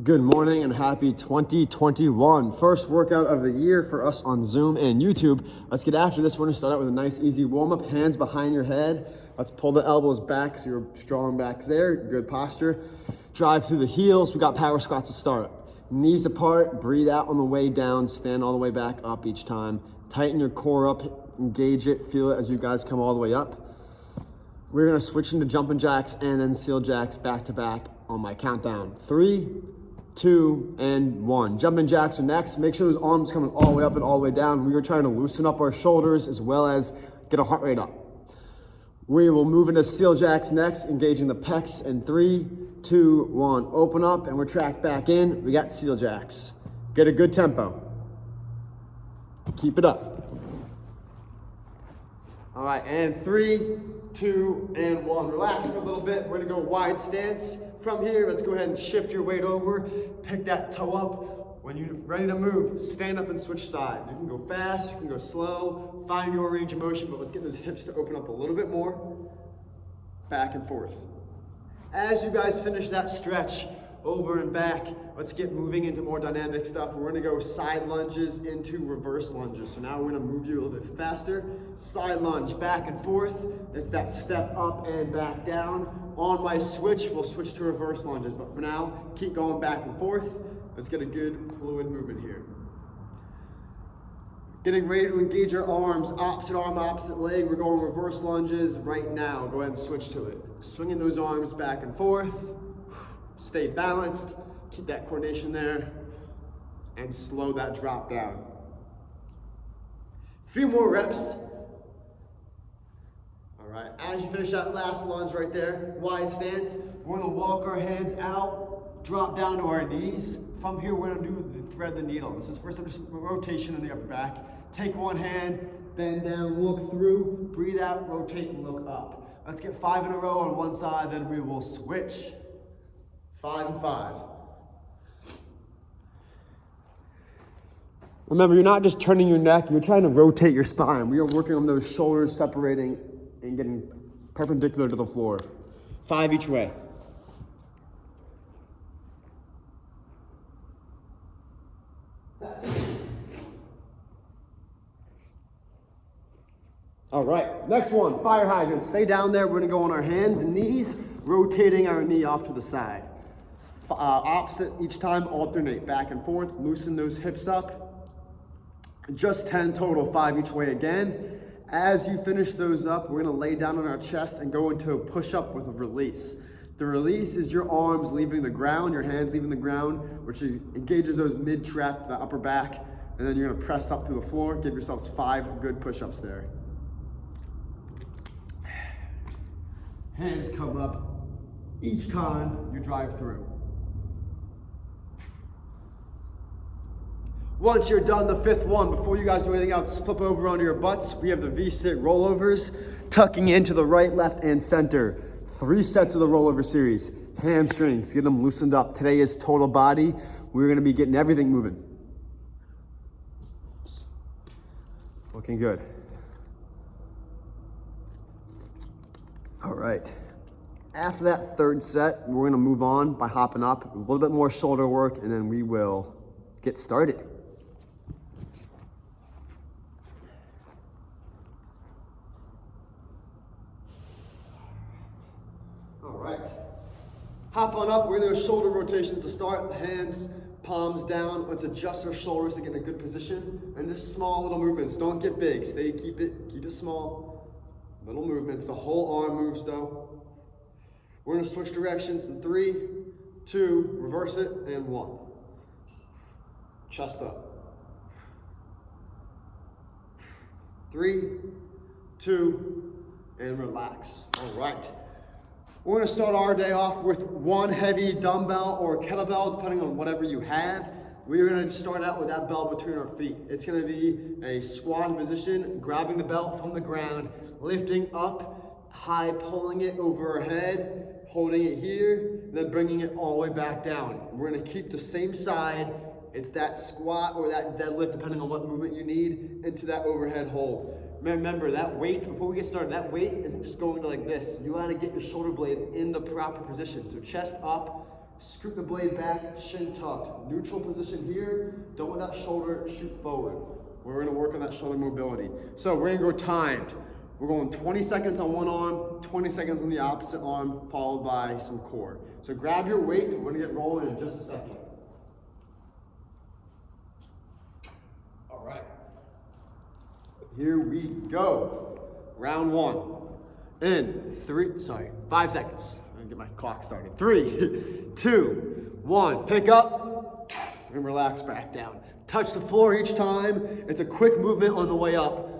Good morning and happy 2021. First workout of the year for us on Zoom and YouTube. Let's get after this. We're gonna start out with a nice easy warm-up. Hands behind your head. Let's pull the elbows back so you're strong back there. Good posture. Drive through the heels. We got power squats to start. Knees apart, breathe out on the way down, stand all the way back up each time. Tighten your core up, engage it, feel it as you guys come all the way up. We're gonna switch into jumping jacks and then seal jacks back to back on my countdown. 3, 2, and 1. Jumping jacks are next. Make sure those arms coming all the way up and all the way down. We are trying to loosen up our shoulders as well as get our heart rate up. We will move into seal jacks next, engaging the pecs in 3, 2, 1. Open up and we're tracked back in. We got seal jacks. Get a good tempo. Keep it up. All right, and 3, 2, and 1. Relax for a little bit. We're gonna go wide stance. From here, let's go ahead and shift your weight over. Pick that toe up. When you're ready to move, stand up and switch sides. You can go fast, you can go slow. Find your range of motion, but let's get those hips to open up a little bit more. Back and forth. As you guys finish that stretch, over and back, let's get moving into more dynamic stuff. We're gonna go side lunges into reverse lunges. So now we're gonna move you a little bit faster. Side lunge, back and forth. It's that step up and back down. On my switch, we'll switch to reverse lunges. But for now, keep going back and forth. Let's get a good fluid movement here. Getting ready to engage our arms, opposite arm, opposite leg. We're going reverse lunges right now. Go ahead and switch to it. Swinging those arms back and forth. Stay balanced, keep that coordination there, and slow that drop down. Few more reps. All right, as you finish that last lunge right there, wide stance, we're gonna walk our hands out, drop down to our knees. From here, we're gonna do the thread the needle. This is first time just rotation in the upper back. Take one hand, bend down, look through, breathe out, rotate, and look up. Let's get 5 in a row on one side, then we will switch. 5 and 5. Remember, you're not just turning your neck, you're trying to rotate your spine. We are working on those shoulders separating and getting perpendicular to the floor. 5 each way. All right, next one, fire hydrant. Stay down there. We're gonna go on our hands and knees, rotating our knee off to the side. Opposite each time, alternate back and forth, loosen those hips up. Just 10 total, 5 each way again. As you finish those up, we're gonna lay down on our chest and go into a push-up with a release. The release is your arms leaving the ground, your hands leaving the ground, which engages those mid-trap, the upper back, and then you're gonna press up to the floor. Give yourselves 5 good push-ups there. Hands come up each time you drive through. Once you're done the 5th one, before you guys do anything else, flip over onto your butts. We have the V-sit rollovers, tucking into the right, left, and center. 3 sets of the rollover series. Hamstrings, get them loosened up. Today is total body. We're gonna be getting everything moving. Looking good. All right. After that 3rd set, we're gonna move on by hopping up, a little bit more shoulder work, and then we will get started. All right. Hop on up. We're gonna do shoulder rotations to start. Hands, palms down. Let's adjust our shoulders to get in a good position. And just small little movements. Don't get big. Keep it small. Little movements. The whole arm moves though. We're gonna switch directions in 3, 2, reverse it, and 1. Chest up. 3, 2, and relax. All right. We're gonna start our day off with one heavy dumbbell or kettlebell, depending on whatever you have. We're gonna start out with that bell between our feet. It's gonna be a squat position, grabbing the belt from the ground, lifting up, high, pulling it over our head, holding it here, and then bringing it all the way back down. We're gonna keep the same side. It's that squat or that deadlift, depending on what movement you need, into that overhead hold. Remember, that weight, before we get started, that weight isn't just going to like this. You want to get your shoulder blade in the proper position. So chest up, Scoop the blade back, shin tucked. Neutral position here. Don't let that shoulder shoot forward. We're gonna work on that shoulder mobility. So we're gonna go timed. We're going 20 seconds on one arm, 20 seconds on the opposite arm, followed by some core. So grab your weight, we're gonna get rolling in just a second. All right. Here we go. Round one. In 5 seconds. I'm gonna get my clock started. 3, 2, 1. Pick up and relax back down. Touch the floor each time. It's a quick movement on the way up.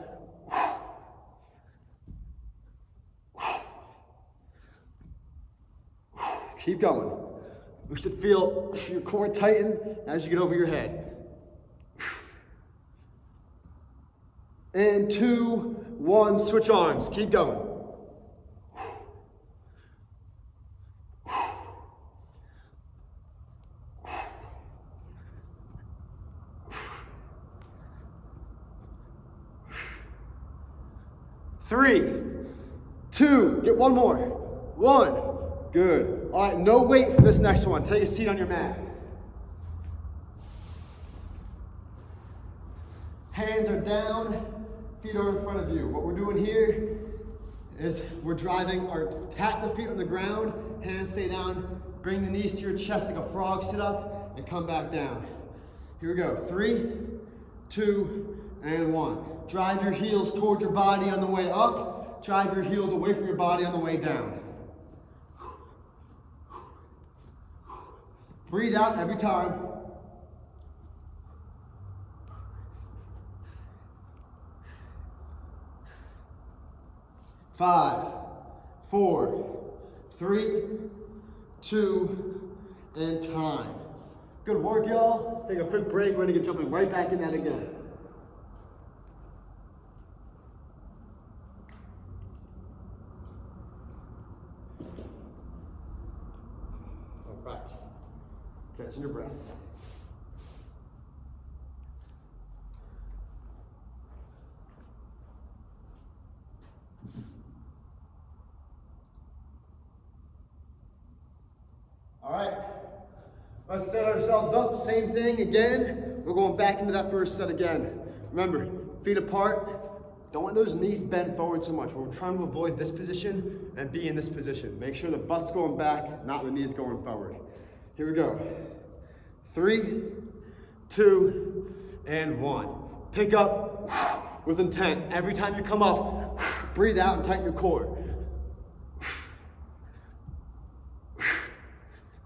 Keep going. You should feel your core tighten as you get over your head. And 2, 1, switch arms. Keep going. Three, 2, get one more. 1, good. All right, no weight for this next one. Take a seat on your mat. Hands are down, feet are in front of you. What we're doing here is we're driving or tap the feet on the ground, hands stay down, bring the knees to your chest like a frog sit up, and come back down. Here we go. 3, 2, and 1. Drive your heels toward your body on the way up. Drive your heels away from your body on the way down. Breathe out every time. Five, 4, 3, 2, and time. Good work, y'all. Take a quick break. We're gonna get jumping right back in that again. All right. Catching your breath. All right, let's set ourselves up, same thing again. We're going back into that first set again. Remember, feet apart, don't let those knees bend forward so much. We're trying to avoid this position and be in this position. Make sure the butt's going back, not the knees going forward. Here we go. 3, 2, and 1. Pick up with intent. Every time you come up, breathe out and tighten your core.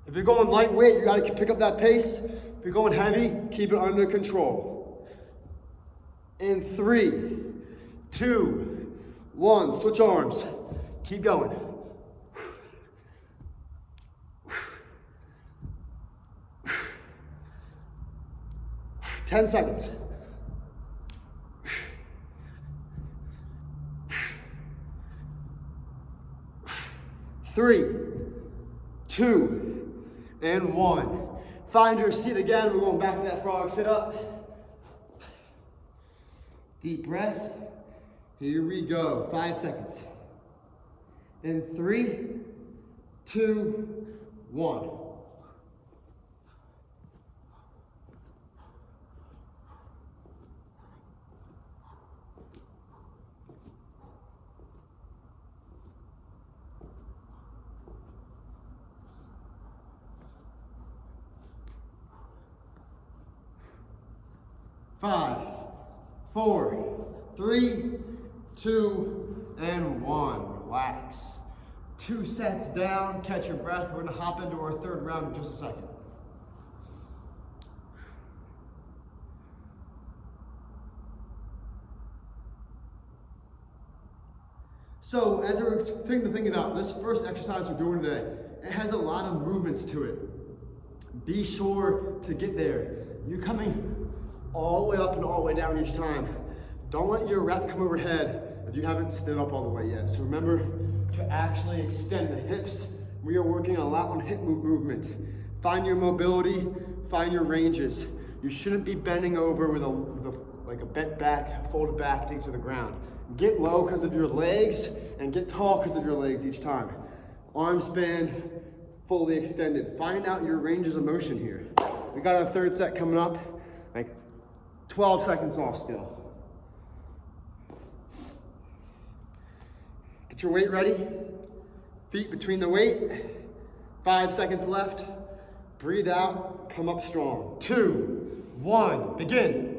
If you're going lightweight, you gotta pick up that pace. If you're going heavy, keep it under control. In 3, 2, 1, switch arms. Keep going. 10 seconds. 3, 2, and 1. Find your seat again. We're going back to that frog sit up. Deep breath. Here we go. 5 seconds. In 3, 2, 1. Five, 4, 3, 2, and 1. Relax. 2 sets down, catch your breath. We're gonna hop into our third round in just a second. So as we're thinking about this first exercise we're doing today, it has a lot of movements to it. Be sure to get there. You're coming all the way up and all the way down each time. Don't let your rep come overhead if you haven't stood up all the way yet. So remember to actually extend the hips. We are working a lot on hip movement. Find your mobility, find your ranges. You shouldn't be bending over with a bent back, folded back thing to the ground. Get low because of your legs and get tall because of your legs each time. Arm span, fully extended. Find out your ranges of motion here. We got our third set coming up, like 12 seconds off still. Get your weight ready. Feet between the weight. 5 seconds left. Breathe out, come up strong. 2, 1, begin.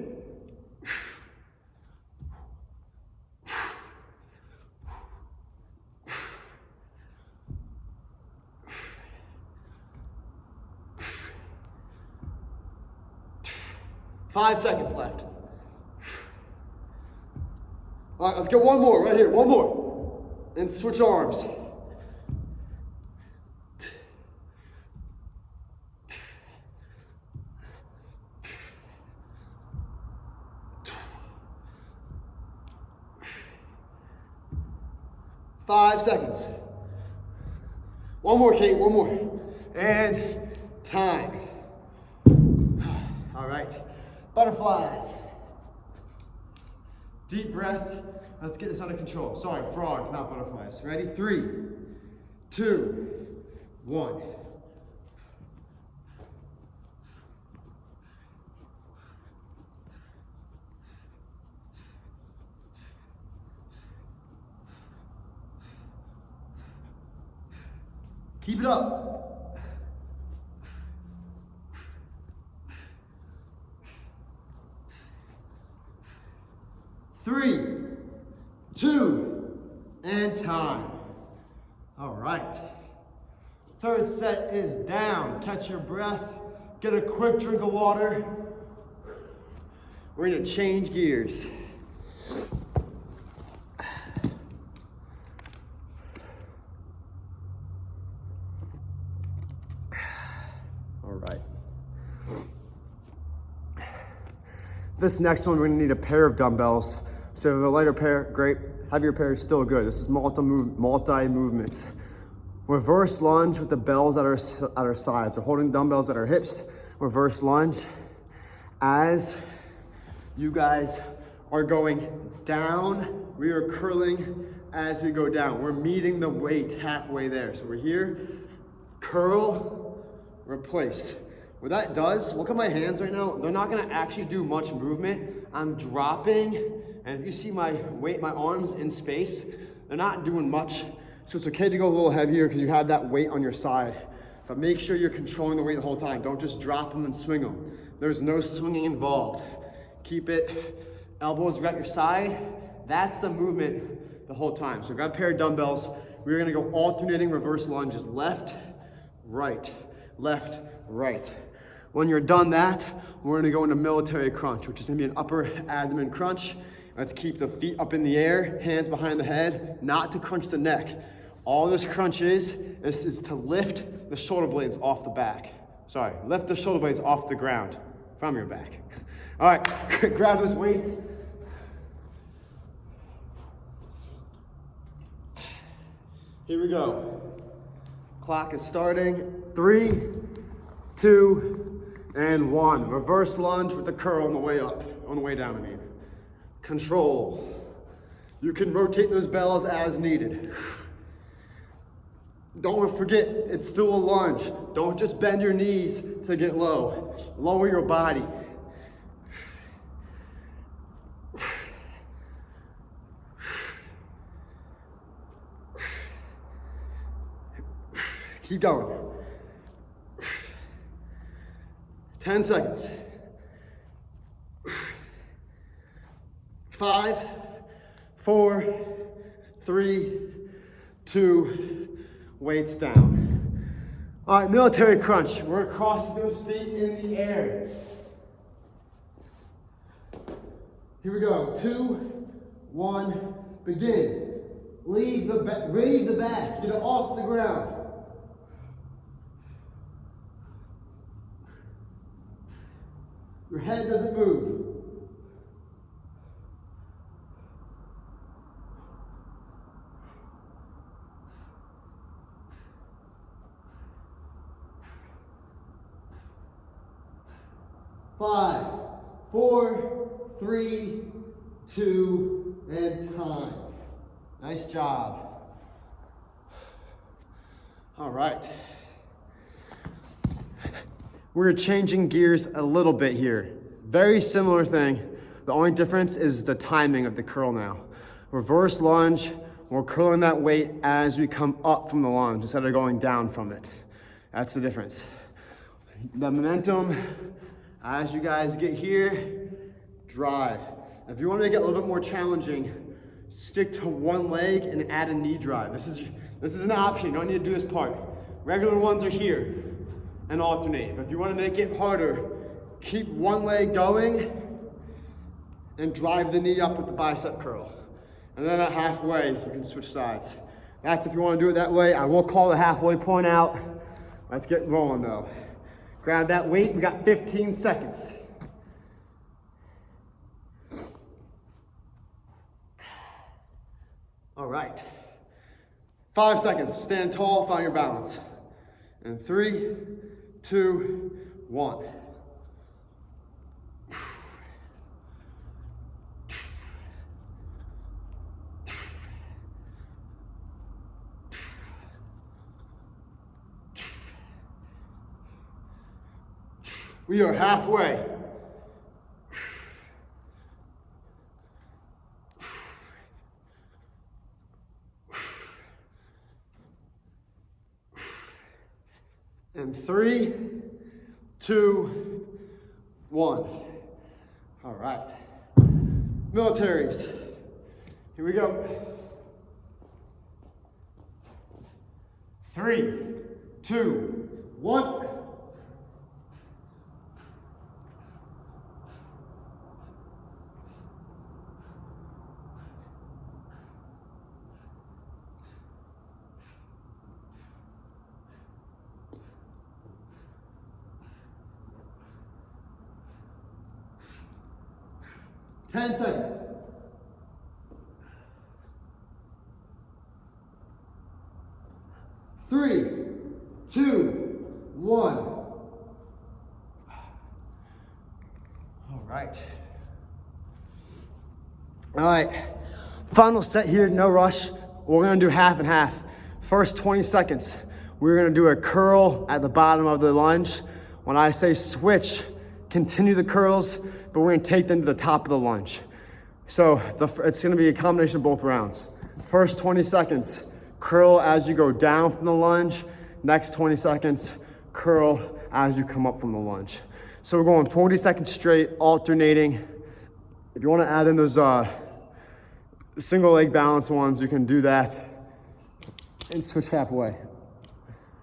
5 seconds left. All right, let's get one more right here, one more. And switch arms. Five seconds. One more, Kate, one more. And time. All right, butterflies. Deep breath. Let's get this under control. Sorry, frogs, not butterflies. Ready? 3, 2, 1. Keep it up. 3, 2, and time. All right. Third set is down. Catch your breath. Get a quick drink of water. We're gonna change gears. All right. This next one, we're gonna need a pair of dumbbells. So if you have a lighter pair, great. Heavier pair is still good. This is multi-movements. Reverse lunge with the bells at our sides. So holding dumbbells at our hips, reverse lunge. As you guys are going down, we are curling as we go down. We're meeting the weight halfway there. So we're here, curl, replace. What that does, look at my hands right now, they're not gonna actually do much movement. I'm dropping, and if you see my weight, my arms in space, they're not doing much. So it's okay to go a little heavier because you have that weight on your side. But make sure you're controlling the weight the whole time. Don't just drop them and swing them. There's no swinging involved. Keep it, elbows are at your side. That's the movement the whole time. So grab a pair of dumbbells. We're gonna go alternating reverse lunges. Left, right, left, right. When you're done that, we're gonna go into military crunch, which is gonna be an upper abdomen crunch. Let's keep the feet up in the air, hands behind the head, not to crunch the neck. All this crunch is to lift the shoulder blades off the back. Sorry, lift the shoulder blades off the ground from your back. All right, grab those weights. Here we go. Clock is starting. 3, 2, and 1. Reverse lunge with the curl on the way up, on the way down, I mean. Control. You can rotate those bells as needed. Don't forget, it's still a lunge. Don't just bend your knees to get low. Lower your body. Keep going. 10 seconds. 5, 4, 3, 2, weights down. All right, military crunch. We're gonna cross those feet in the air. Here we go. 2, 1, begin. Leave the back. Get it off the ground. Your head doesn't move. Five, 4, 3, 2, and time. Nice job. All right. We're changing gears a little bit here. Very similar thing. The only difference is the timing of the curl now. Reverse lunge, we're curling that weight as we come up from the lunge instead of going down from it. That's the difference. The momentum, as you guys get here, drive. If you want to make it a little bit more challenging, stick to one leg and add a knee drive. This is an option. You don't need to do this part. Regular ones are here and alternate. But if you want to make it harder, keep one leg going and drive the knee up with the bicep curl. And then at halfway, you can switch sides. That's if you want to do it that way. I will call the halfway point out. Let's get rolling though. Grab that weight. We got 15 seconds. All right. 5 seconds. Stand tall, find your balance. And 3, 2, 1. We are halfway. And 3, 2, 1. All right. Militaries. Here we go. 3, 2, 1. Ten seconds. 3, 2, 1. All right. All right. Final set here, no rush. We're gonna do half and half. First 20 seconds, we're gonna do a curl at the bottom of the lunge. When I say switch, continue the curls, but we're gonna take them to the top of the lunge. So it's gonna be a combination of both rounds. First 20 seconds, curl as you go down from the lunge. Next 20 seconds, curl as you come up from the lunge. So we're going 40 seconds straight, alternating. If you wanna add in those single leg balance ones, you can do that and switch halfway.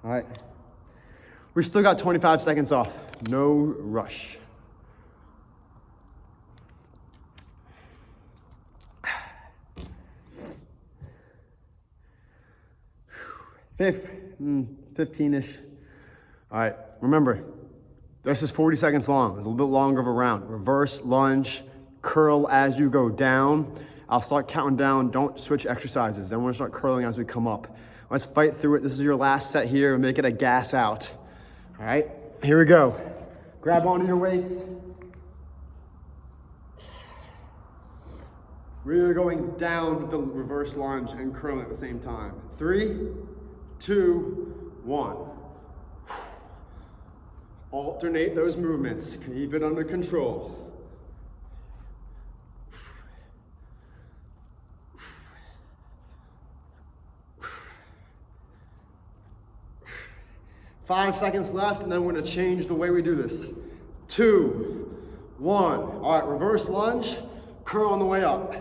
All right. We still got 25 seconds off, no rush. Fifth, 15-ish. All right, remember, this is 40 seconds long. It's a little bit longer of a round. Reverse lunge, curl as you go down. I'll start counting down, don't switch exercises. Then we're gonna start curling as we come up. Let's fight through it. This is your last set here, make it a gas out. All right, here we go. Grab onto your weights. We're going down with the reverse lunge and curling at the same time. 3, 2, 1. Alternate those movements. Keep it under control. Five seconds left, and then we're gonna change the way we do this. 2, 1. All right, reverse lunge, curl on the way up.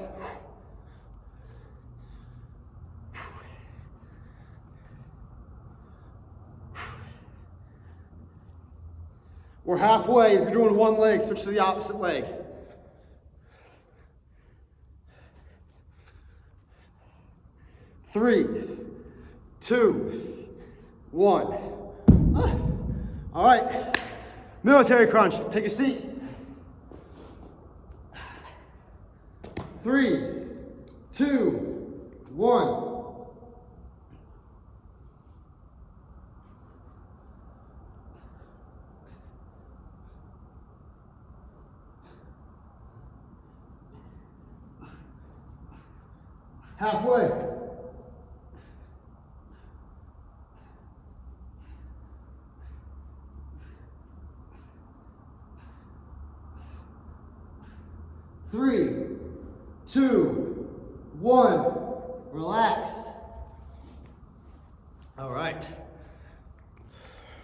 We're halfway. If you're doing one leg, switch to the opposite leg. Three, 2, 1. All right, military crunch. Take a seat. 3, 2, 1. Halfway. 3, 2, 1. Relax. All right.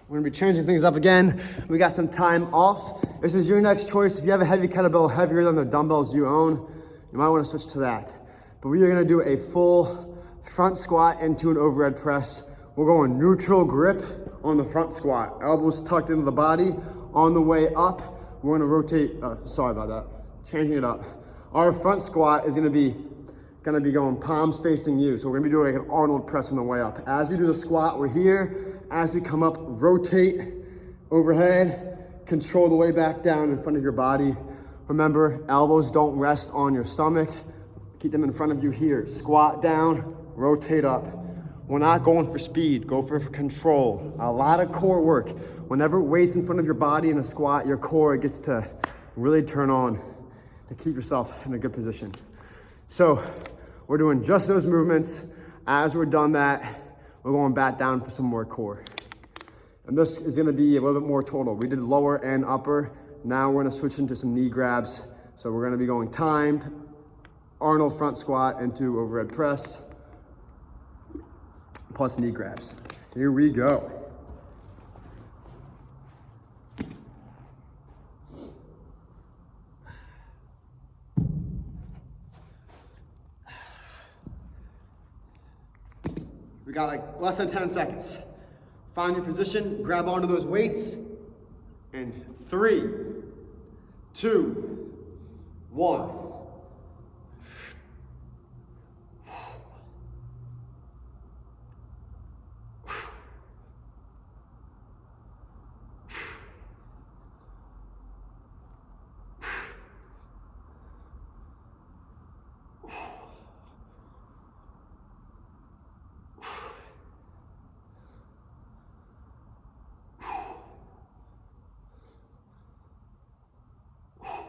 We're gonna be changing things up again. We got some time off. This is your next choice. If you have a heavy kettlebell heavier than the dumbbells you own, you might wanna switch to that. But we are gonna do a full front squat into an overhead press. We're going neutral grip on the front squat. Elbows tucked into the body. On the way up, we're gonna rotate, sorry about that, changing it up. Our front squat is gonna be going palms facing you. So we're gonna be doing like an Arnold press on the way up. As we do the squat, we're here. As we come up, rotate overhead, control the way back down in front of your body. Remember, elbows don't rest on your stomach. Keep them in front of you here. Squat down, rotate up. We're not going for speed, go for control. A lot of core work. Whenever weight's in front of your body in a squat, your core gets to really turn on to keep yourself in a good position. So we're doing just those movements. As we're done that, we're going back down for some more core. And this is gonna be a little bit more total. We did lower and upper. Now we're gonna switch into some knee grabs. So we're gonna be going timed, Arnold front squat into overhead press, plus knee grabs. Here we go. We got like less than 10 seconds. Find your position, grab onto those weights, and 3, 2, 1.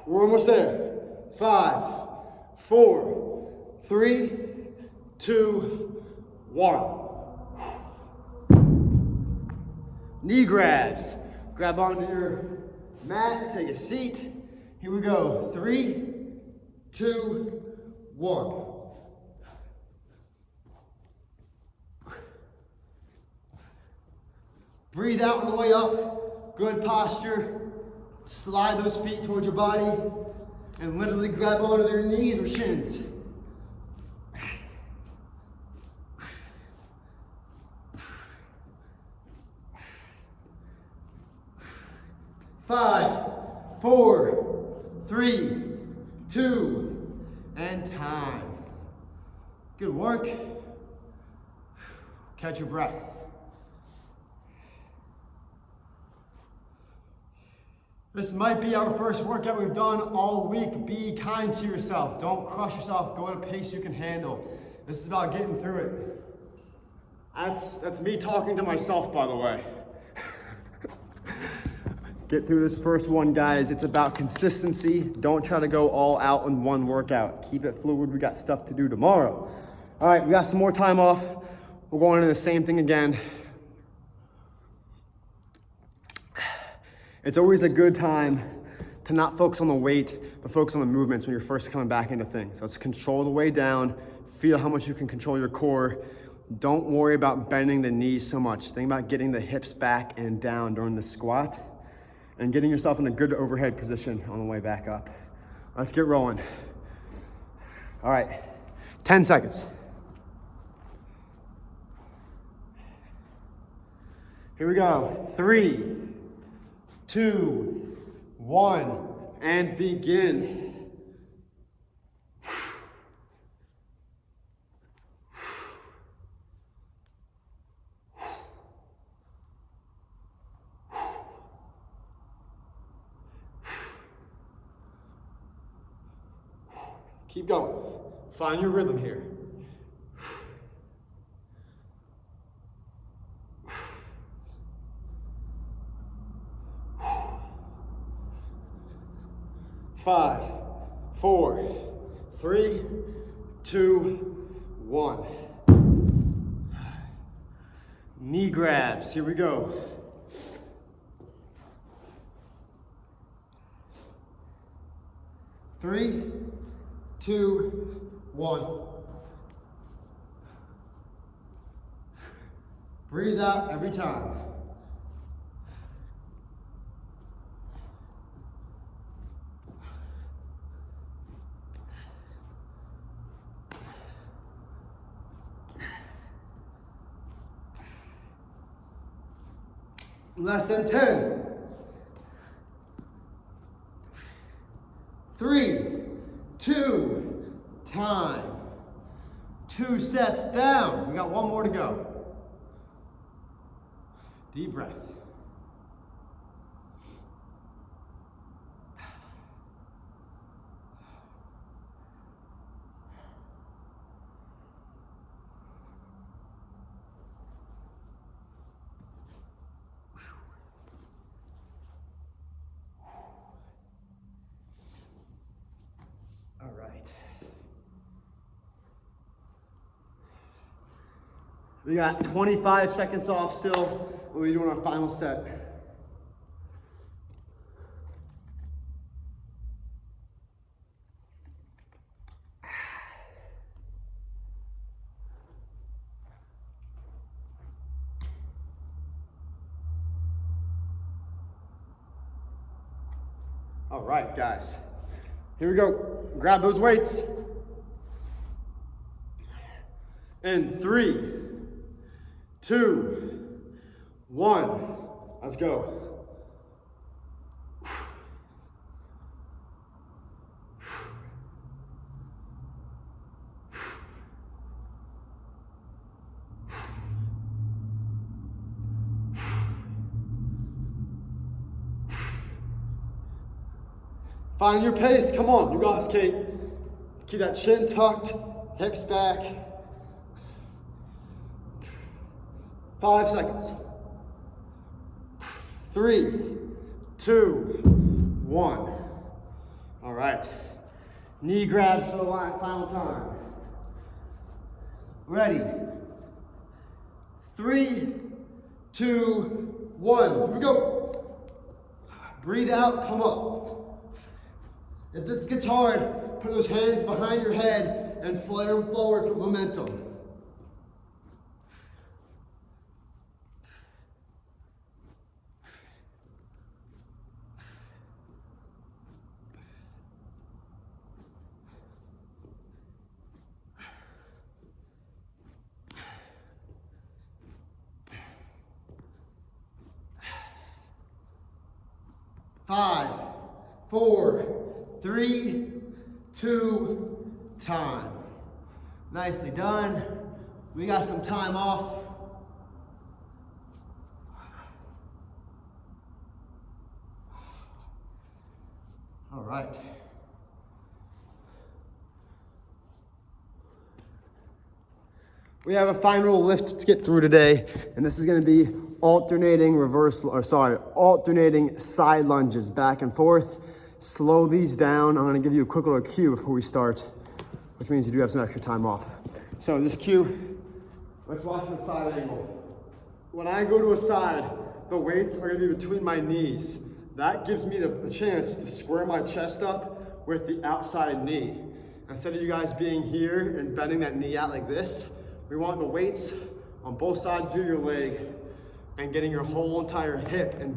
We're almost there. 5, 4, 3, 2, 1. Knee grabs. Grab onto your mat, take a seat. Here we go. 3, 2, 1. Breathe out on the way up. Good posture. Slide those feet towards your body and literally grab onto their knees or shins. 5, 4, 3, 2, and time. Good work. Catch your breath. This might be our first workout we've done all week. Be kind to yourself. Don't crush yourself. Go at a pace you can handle. This is about getting through it. That's me talking to myself, by the way. Get through this first one, guys. It's about consistency. Don't try to go all out in one workout. Keep it fluid. We got stuff to do tomorrow. All right, we got some more time off. We're going into the same thing again. It's always a good time to not focus on the weight, but focus on the movements when you're first coming back into things. So let's control the way down, feel how much you can control your core. Don't worry about bending the knees so much. Think about getting the hips back and down during the squat and getting yourself in a good overhead position on the way back up. Let's get rolling. All right, 10 seconds. Here we go. 3, 2, 1, and begin. Keep going. Find your rhythm here. 5, 4, 3, 2, 1. Knee grabs, here we go. 3, 2, 1. Breathe out every time. Less than 10. 3, 2, time. 2 sets down. We got 1 more to go. Deep breath. All right. We got 25 seconds off still. We'll be doing our final set. All right, guys. Here we go. Grab those weights. In 3, 2, 1. Let's go. Find your pace. Come on. You got this, Kate. Keep that chin tucked, hips back. 5 seconds. 3, 2, 1. All right. Knee grabs for the final time. Ready. 3, 2, 1. Here we go. Breathe out, come up. If this gets hard, put those hands behind your head and flare them forward for momentum. Five, 4, 3, 2, time. Nicely done. We got some time off. All right. We have a final lift to get through today, and this is going to be alternating side lunges back and forth. Slow these down. I'm going to give you a quick little cue before we start, which means you do have some extra time off. So this cue, let's watch the side angle. When I go to a side, the weights are going to be between my knees. That gives me the chance to square my chest up with the outside knee. Instead of you guys being here and bending that knee out like this, we want the weights on both sides of your leg and getting your whole entire hip and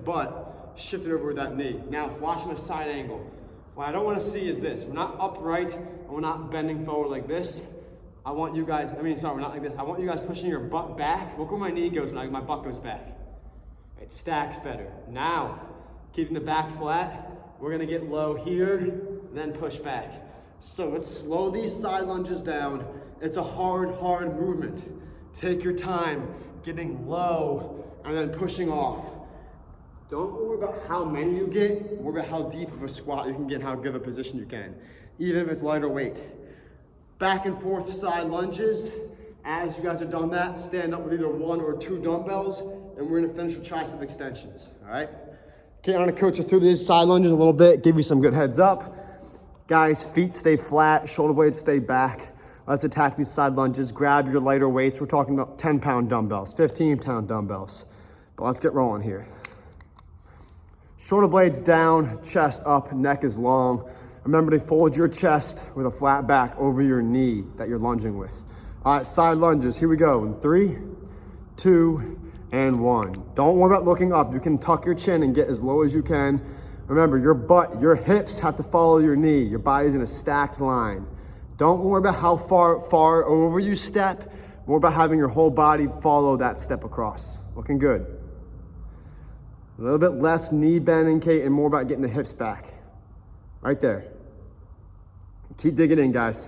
butt shifted over with that knee. Now, watch my side angle. What I don't want to see is this. We're not upright and we're not bending forward like this. I want you guys, we're not like this. I want you guys pushing your butt back. Look where my knee goes when my butt goes back. It stacks better. Now, keeping the back flat, we're gonna get low here, then push back. So let's slow these side lunges down. It's a hard movement. Take your time getting low and then pushing off. Don't worry about how many you get, worry about how deep of a squat you can get and how good of a position you can, even if it's lighter weight. Back and forth side lunges. As you guys have done that, stand up with either 1 or 2 dumbbells, and we're gonna finish with tricep extensions, all right? Okay, I'm gonna coach you through these side lunges a little bit, give you some good heads up. Guys, feet stay flat, shoulder blades stay back. Let's attack these side lunges. Grab your lighter weights. We're talking about 10-pound dumbbells, 15-pound dumbbells. But let's get rolling here. Shoulder blades down, chest up, neck is long. I'm Remember to fold your chest with a flat back over your knee that you're lunging with. All right, side lunges, here we go. In 3, 2, and 1. Don't worry about looking up. You can tuck your chin and get as low as you can. Remember, your butt, your hips have to follow your knee. Your body's in a stacked line. Don't worry about how far over you step. More about having your whole body follow that step across. Looking good. A little bit less knee bending, Kate, and more about getting the hips back. Right there. Keep digging in, guys.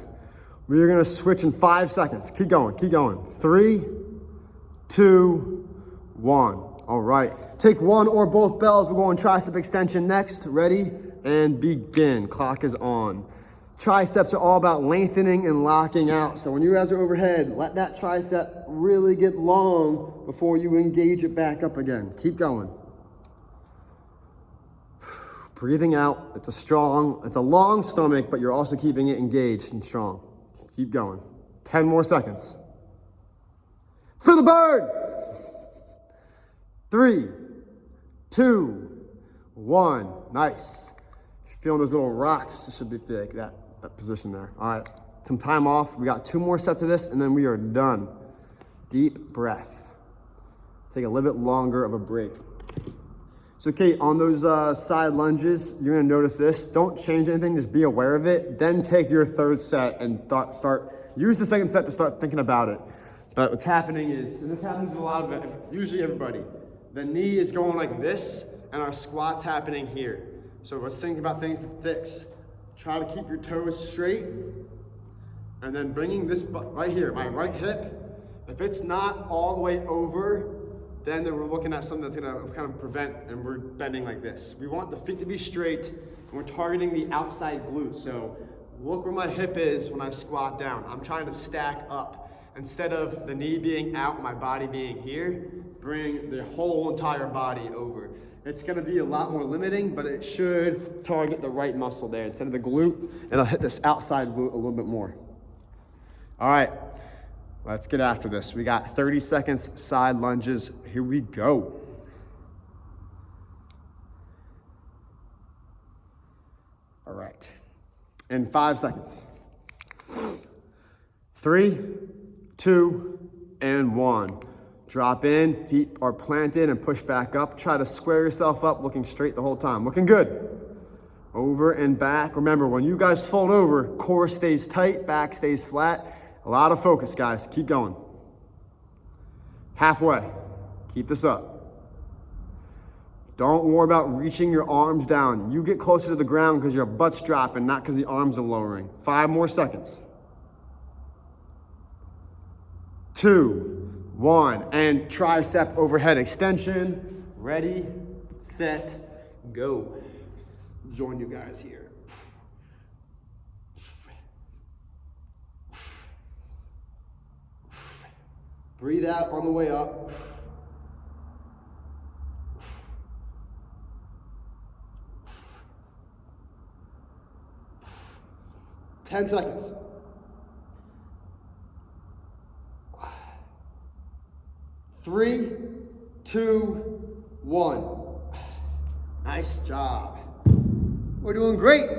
We're gonna switch in 5 seconds. Keep going, keep going. 3, 2, 1. All right. Take one or both bells. We're going tricep extension next. Ready? And begin. Clock is on. Triceps are all about lengthening and locking out. So when you guys are overhead, let that tricep really get long before you engage it back up again. Keep going. Breathing out. It's a long stomach, but you're also keeping it engaged and strong. Keep going. 10 more seconds. For the bird. 3, 2, 1. Nice. If you're feeling those little rocks, it should be thick, that position there. All right, some time off. We got 2 more sets of this, and then we are done. Deep breath. Take a little bit longer of a break. So Kate, on those side lunges, you're gonna notice this. Don't change anything, just be aware of it. Then take your 3rd set and use the 2nd set to start thinking about it. But what's happening is, and this happens with a lot of it, usually everybody, the knee is going like this, and our squat's happening here. So let's think about things to fix. Try to keep your toes straight, and then bringing this right here, my right hip, if it's not all the way over, then we're looking at something that's gonna kind of prevent, and we're bending like this. We want the feet to be straight, and we're targeting the outside glute. So look where my hip is when I squat down. I'm trying to stack up. Instead of the knee being out, my body being here, bring the whole entire body over. It's gonna be a lot more limiting, but it should target the right muscle there. Instead of the glute, it'll hit this outside glute a little bit more. All right, let's get after this. We got 30 seconds side lunges. Here we go. All right, in 5 seconds. 3, 2, and 1. Drop in, feet are planted and push back up. Try to square yourself up, looking straight the whole time. Looking good. Over and back. Remember, when you guys fold over, core stays tight, back stays flat. A lot of focus, guys. Keep going. Halfway. Keep this up. Don't worry about reaching your arms down. You get closer to the ground because your butt's dropping, not because the arms are lowering. 5 more seconds. 2, 1, and tricep overhead extension. Ready, set, go. Join you guys here. Breathe out on the way up. Ten seconds. 3, 2, 1. Nice job. We're doing great.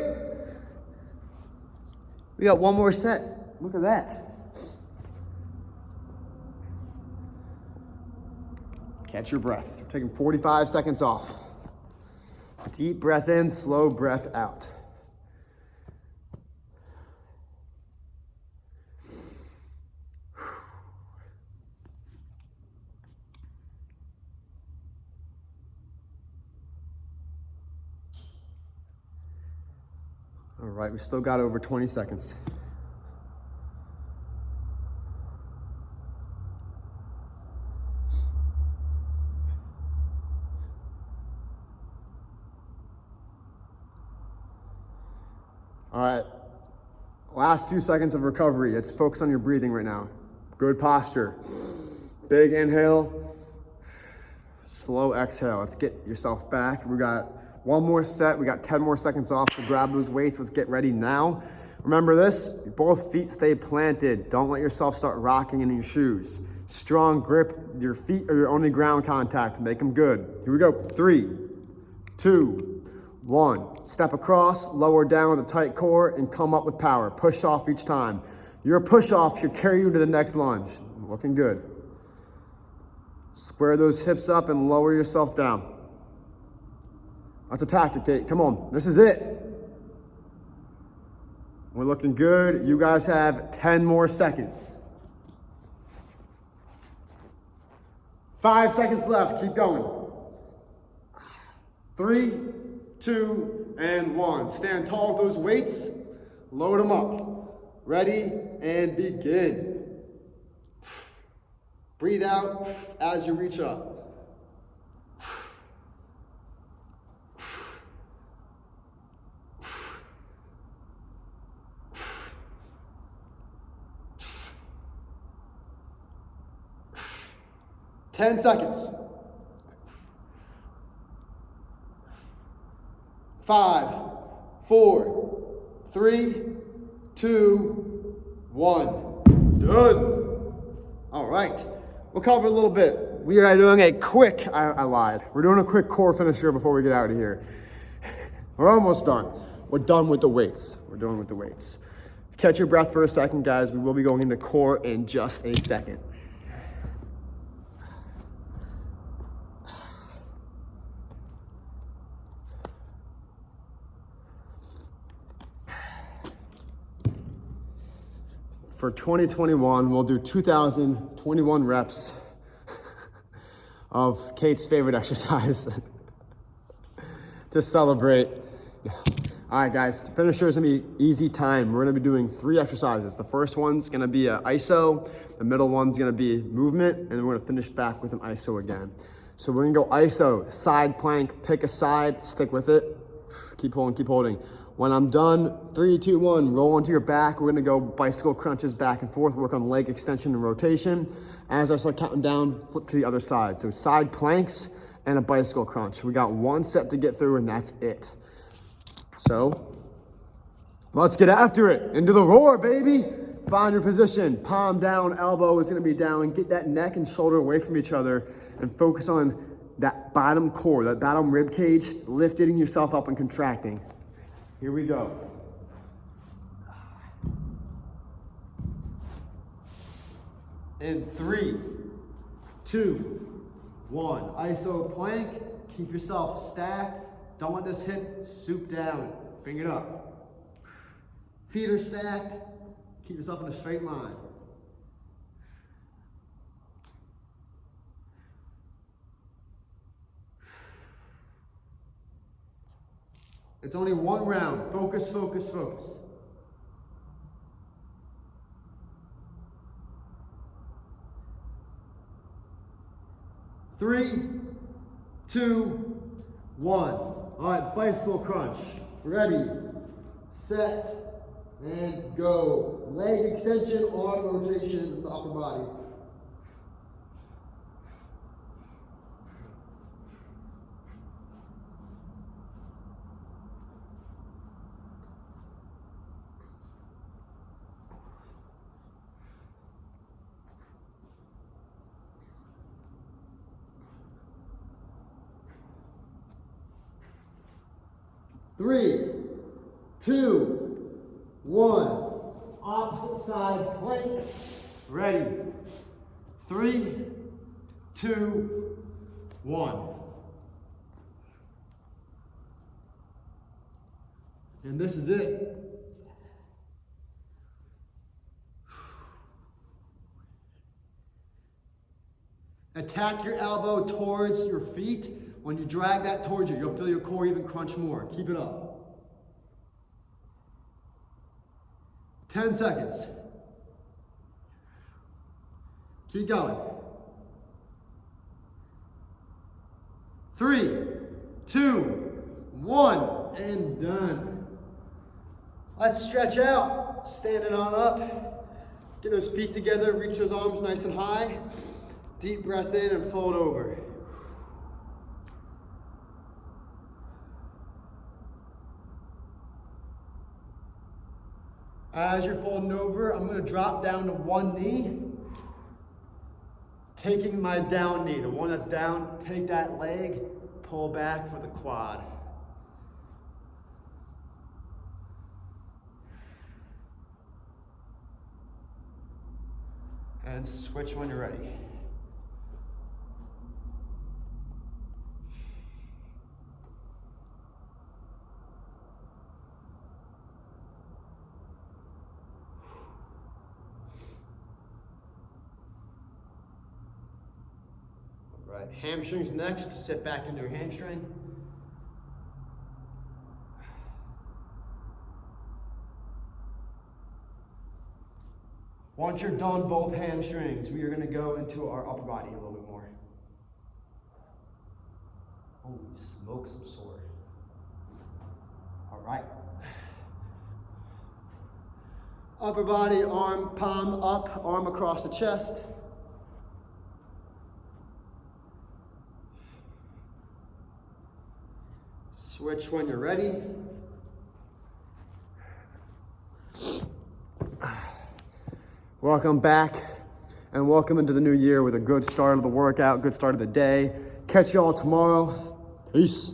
We got 1 more set. Look at that. Catch your breath. We're taking 45 seconds off. Deep breath in, slow breath out. All right, we still got over 20 seconds. All right, last few seconds of recovery. Let's focus on your breathing right now. Good posture. Big inhale, slow exhale. Let's get yourself back. We got 1 more set. We got 10 more seconds off to grab those weights. Let's get ready now. Remember this, both feet stay planted. Don't let yourself start rocking in your shoes. Strong grip. Your feet are your only ground contact. Make them good. Here we go. 3, 2, 1. Step across, lower down with a tight core, and come up with power. Push off each time. Your push off should carry you to the next lunge. Looking good. Square those hips up and lower yourself down. Let's attack it, Kate. Come on. This is it. We're looking good. You guys have 10 more seconds. 5 seconds left. Keep going. 3, 2, and 1. Stand tall with those weights. Load them up. Ready, and begin. Breathe out as you reach up. 10 seconds. 5, 4, 3, 2, 1. Done. All right. We'll cover a little bit. We are doing a quick, I lied. We're doing a quick core finisher before we get out of here. We're almost done. We're done with the weights. We're done with the weights. Catch your breath for a second, guys. We will be going into core in just a second. For 2021, we'll do 2,021 reps of Kate's favorite exercise to celebrate. All right, guys, the finisher is gonna be easy time. We're gonna be doing 3 exercises. The first one's gonna be an ISO, the middle one's gonna be movement, and then we're gonna finish back with an ISO again. So we're gonna go ISO, side plank, pick a side, stick with it. Keep holding, keep holding. When I'm done, 3, 2, 1, roll onto your back. We're gonna go bicycle crunches back and forth, work on leg extension and rotation. As I start counting down, flip to the other side. So side planks and a bicycle crunch. We got 1 set to get through and that's it. So let's get after it. Into the roar, baby. Find your position. Palm down, elbow is gonna be down. Get that neck and shoulder away from each other and focus on that bottom core, that bottom rib cage, lifting yourself up and contracting. Here we go. In 3, 2, 1. ISO plank. Keep yourself stacked. Don't let this hip soup down. Bring it up. Feet are stacked. Keep yourself in a straight line. It's only 1 round. Focus, focus, focus. Three, 2, 1. All right, bicycle crunch. Ready, set, and go. Leg extension, arm rotation of the upper body. Three, 2, 1. Opposite side plank. Ready. 3, 2, 1. And this is it. Attack your elbow towards your feet. When you drag that towards you, you'll feel your core even crunch more. Keep it up. 10 seconds. Keep going. 3, 2, 1, and done. Let's stretch out. Standing on up. Get those feet together, reach those arms nice and high. Deep breath in and fold over. As you're folding over, I'm going to drop down to 1 knee. Taking my down knee, the one that's down, take that leg, pull back for the quad. And switch when you're ready. All right, hamstrings next. Sit back into your hamstring. Once you're done both hamstrings, we are going to go into our upper body a little bit more. Holy smokes, I'm sore. All right. Upper body, arm, palm up, arm across the chest. Switch when you're ready. Welcome back, and welcome into the new year with a good start of the workout, good start of the day. Catch y'all tomorrow. Peace.